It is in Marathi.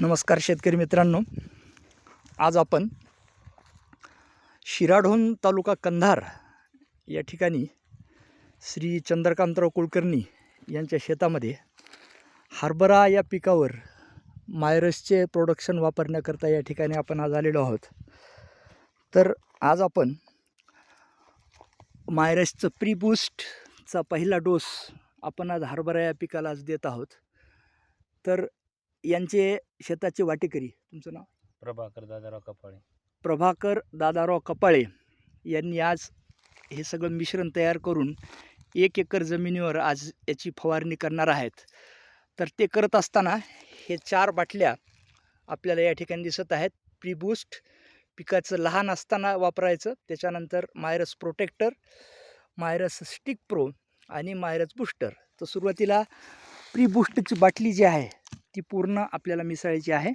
नमस्कार शेतकरी मित्रांनो, आज आपण शिराढोण तालुका कंधार या ठिकाणी श्री चंद्रकांतराव कुलकर्णी यांच्या शेतामध्ये हरभरा या पिकावर मायरसचे प्रोडक्शन वापरण्याकरता या ठिकाणी आपण आज आलेलो आहोत. तर आज आपण मायरसचं प्री बूस्टचा पहिला डोस आपण आज हरभरा या पिकाला आज देत आहोत. तर यांचे शेताचे वाटेकरी, तुमचं नाव? प्रभाकर दादाराव कपाळे यांनी आज हे सगळं मिश्रण तयार करून 1 एकर जमिनीवर आज याची फवारणी करणार आहेत. तर ते करत असताना हे 4 बाटल्या आपल्याला या ठिकाणी दिसत आहेत. प्री बूस्ट पिकाचं लहान असताना वापरायचं, त्याच्यानंतर Myra's protector, Myra's stick pro आणि मायरस बूस्टर. तर सुरुवातीला प्री बूस्टची बाटली जी आहे ती पूर्ण आपल्याला मिसळायची आहे.